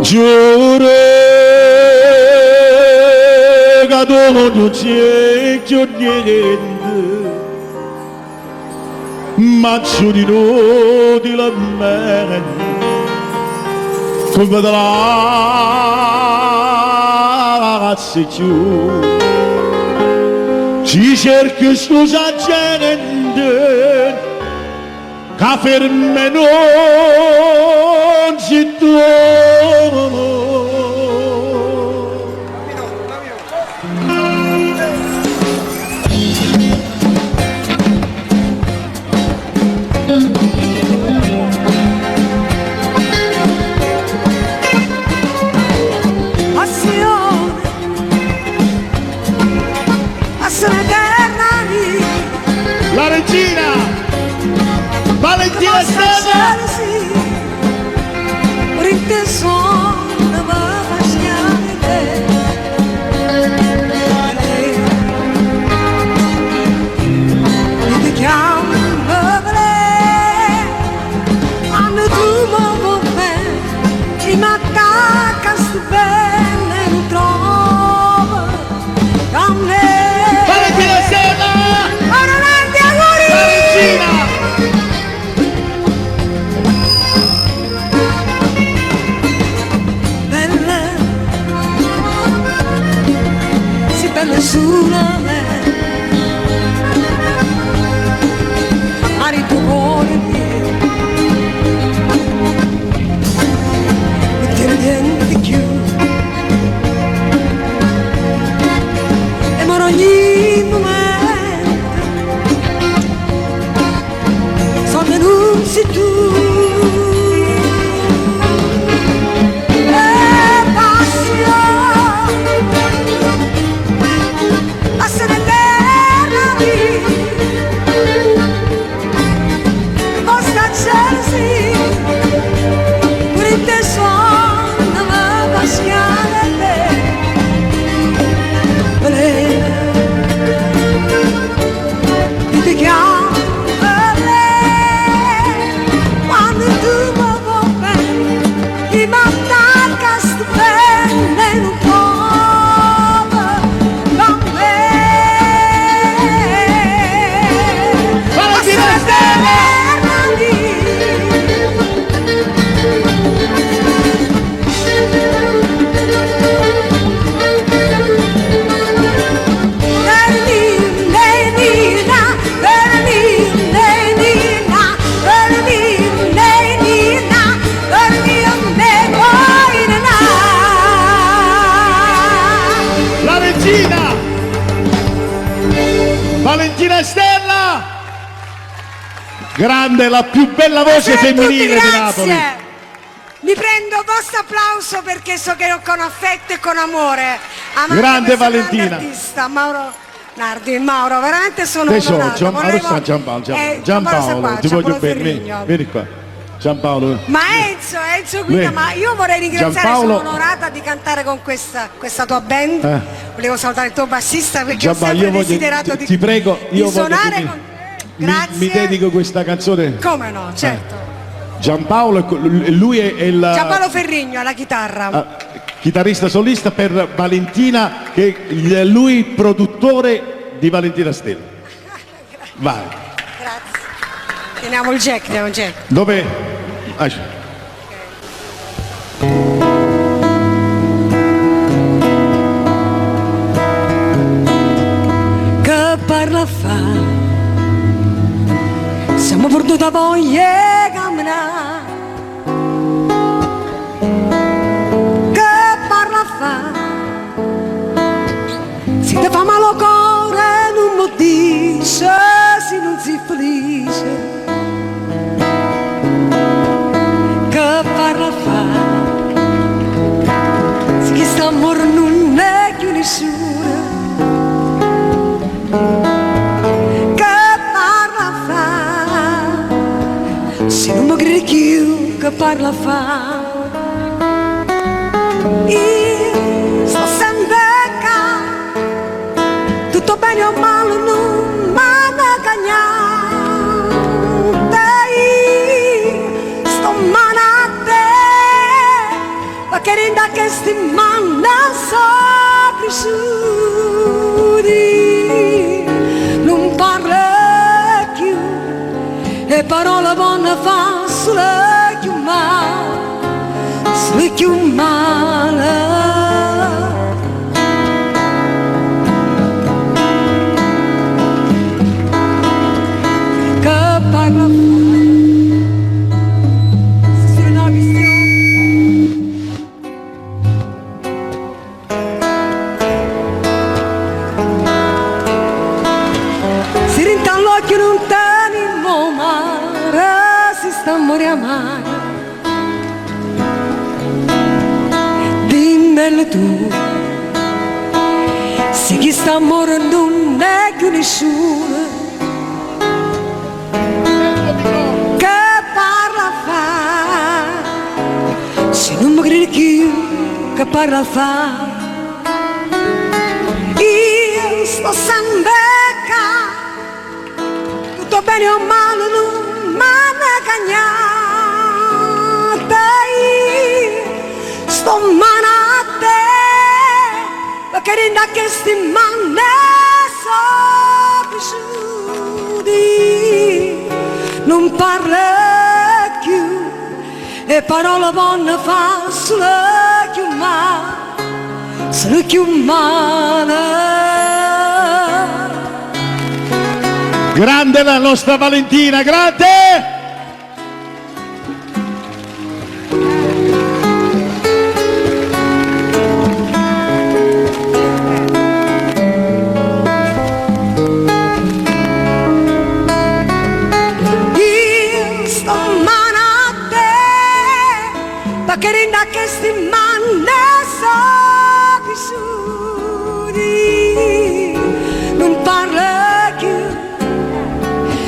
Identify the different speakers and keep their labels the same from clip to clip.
Speaker 1: giuro che non c'è più niente, ma giuro di la mente come da la giù ci cerca scusa gente che ferme non si trova.
Speaker 2: La regina Valentina Stella
Speaker 3: nessuna me a ritornare mio e te niente più e ma ogni momento sono annunzi tu.
Speaker 2: Valentina Stella, grande, la più bella voce femminile di Napoli.
Speaker 3: Mi prendo il vostro applauso perché so che con affetto e con amore.
Speaker 2: Grande Valentina.
Speaker 3: Artista, Mauro Nardi, Mauro, veramente sono
Speaker 2: Giampaolo,
Speaker 3: Giampaolo,
Speaker 2: ti voglio bene, vieni qua. Giampaolo.
Speaker 3: Ma Enzo Guida, ma io vorrei ringraziare, sono onorata di cantare con questa tua band. Volevo salutare il tuo bassista perché ho sempre desiderato
Speaker 2: ti prego, io
Speaker 3: suonare
Speaker 2: voglio
Speaker 3: grazie.
Speaker 2: Mi dedico questa canzone.
Speaker 3: Come no, certo.
Speaker 2: Giampaolo, lui è il
Speaker 3: Giampaolo Ferrigno alla chitarra.
Speaker 2: Chitarrista solista per Valentina, che è lui produttore di Valentina Stella. Vai.
Speaker 3: Grazie. Teniamo il jack.
Speaker 2: Dove?
Speaker 3: Che parla fa? Siamo perduti a voglia di camminare. Che parla fa? Si ti fa male il cuore non mi dice se non sei felice. Che parla fa? Se chi sta morendo non è più nessuno. Che parla fa? Se non mi credi più che parla fa. Io sto sempre qua, tutto bene o male non mi hanno cagnato. Io sto male a te, perché rinda che sti manna cresciuti, non parla più e parole buone fa solo più male. Che parla che non tenimo mare, si sta morendo amare. Dimmelo tu, se chi sta morendo non è più nessuno, che parla fa, se non mi credi più, che parla fa, io sto sempre tutto bene o male, non m'hanno cagnata. Sto mano a te, perché rinda che sti manne sono cresciuti, non parla più e parole buone fa solo più male.
Speaker 2: Grande la nostra Valentina, grande!
Speaker 3: Io sto mano a te, perché rinda che sti manne sono cresciuti, non parla più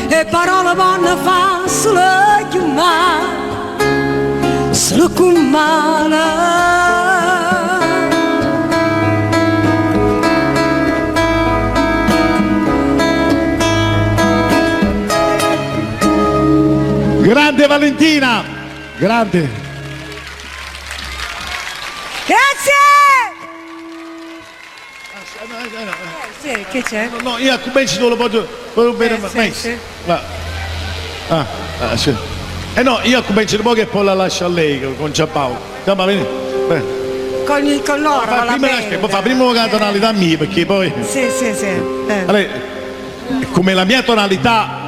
Speaker 3: e parole buone fa solo più male.
Speaker 2: Grande Valentina, grande.
Speaker 3: Grazie! Sì, che c'è?
Speaker 2: No, io a Cubenci non lo posso bere mai.
Speaker 3: Sì.
Speaker 2: Sì. No, io a Cubenci non che poi la lascio a lei con Giampaolo. Insomma, vieni.
Speaker 3: Con loro, con la band.
Speaker 2: Fa prima la tonalità mia, perché poi...
Speaker 3: Sì.
Speaker 2: Allora, come la mia tonalità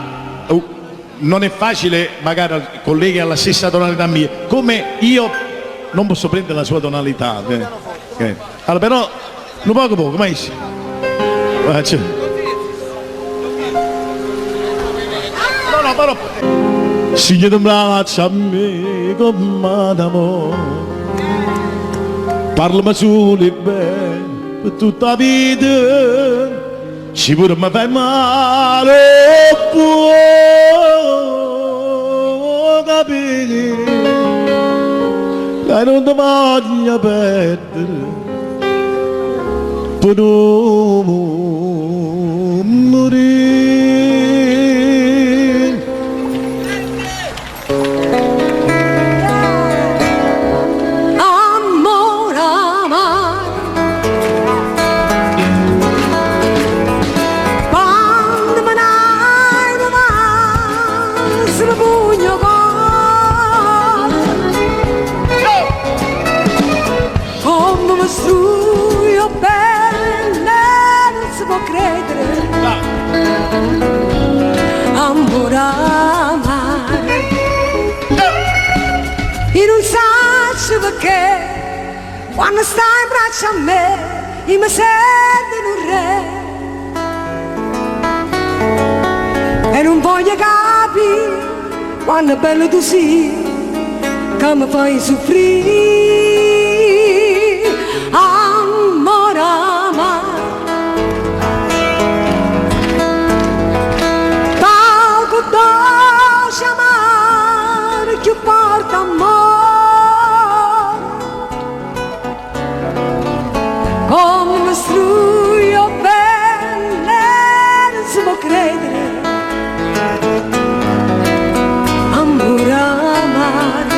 Speaker 2: non è facile, magari colleghi alla stessa tonalità mia, come io non posso prendere la sua tonalità. Allora, però, un poco, mai sì. No, però... Signore braccia a me come d'amore, parlami solo e bene per tutta la vita, ci pure mi fai male, può capire che non ti voglio perdere, per non morire.
Speaker 3: E non sai perché quando stai in braccio a me io mi sento un re e non voglio capire quando è bello tu sei che mi fai soffrire, amore amaro. Poco dolce amare che porta amore, come struio belle non si può credere, amore amare.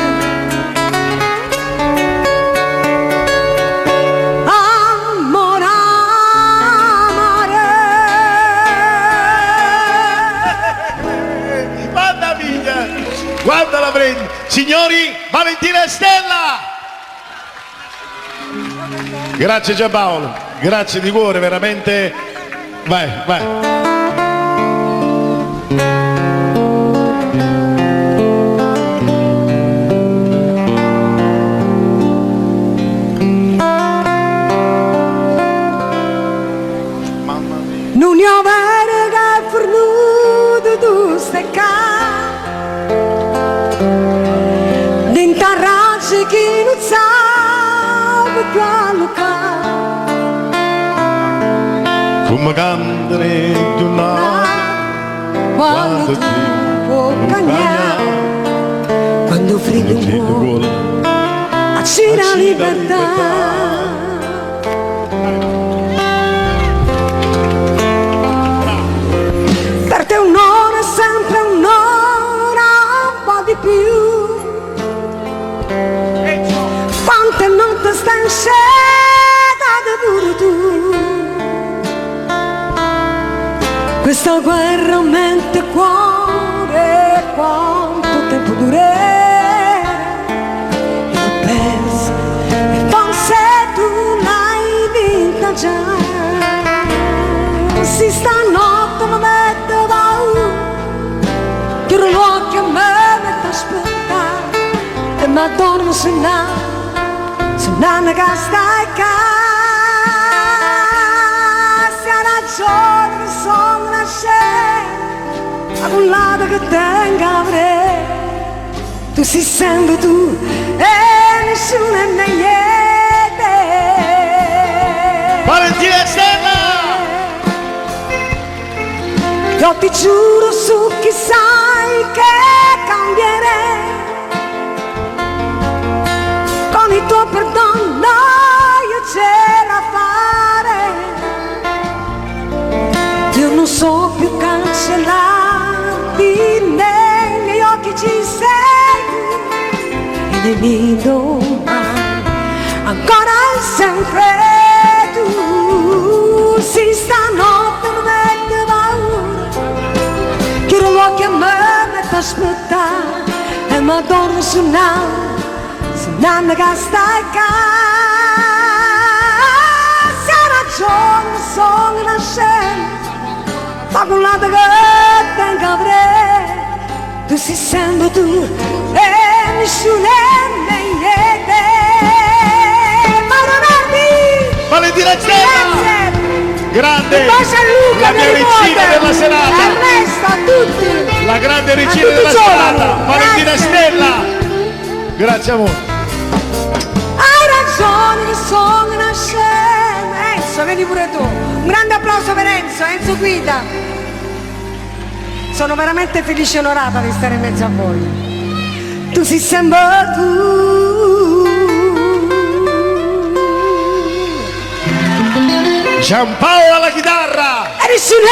Speaker 2: Valentina e Stella. Grazie Giampaolo, grazie di cuore, veramente. Vai, vai.
Speaker 3: Non io vero che fornuto tu stai qua dentro a razze che non sa quello che
Speaker 2: Come cantare tu
Speaker 3: quando ti può cagnare quando freddo vuole accira la libertà. Per te un'ora è sempre un'ora, un po' di più. Quante notti stai in seta pure tu. Questa guerra mente cuore, quanto tempo durerà. Io ho perso e forse tu l'hai vinta già. Si stanotte mi metto paura, chiudo l'occhio e mi metto a aspettare e mi addormo suonando che stai qua. Se hai ragione che sono una scena, a un lato che tenga avrei, tu sei sempre tu e nessuno è niente.
Speaker 2: Valentina e Stella.
Speaker 3: Io ti giuro su chi sai che cambierei. Con il tuo perdono io ce la farei. Io non so più cancellati nei miei occhi ci sei tu. E nei miei domani ancora e sempre tu. Si stanotte non metto paura, chiudo l'occhio e mi metto a aspettare e mi addormo suonando che stai qua. Se hai ragione sono una scena, ma con lato che tengo avrei, tu sei sempre tu e nessuno è niente.
Speaker 2: Valentina e Stella. Grande,
Speaker 3: Luca,
Speaker 2: la mia regina della serata,
Speaker 3: Ernesto, a tutti,
Speaker 2: la grande regina della serata, Valentina e Stella. Grazie amore.
Speaker 3: Hai ragione che sono una scena. Enzo, vedi pure tu. Un grande applauso per Enzo, Enzo Guida. Sono veramente felice e onorata di stare in mezzo a voi. Tu sei sempre tu.
Speaker 2: Giampaolo alla chitarra.
Speaker 3: E nessuno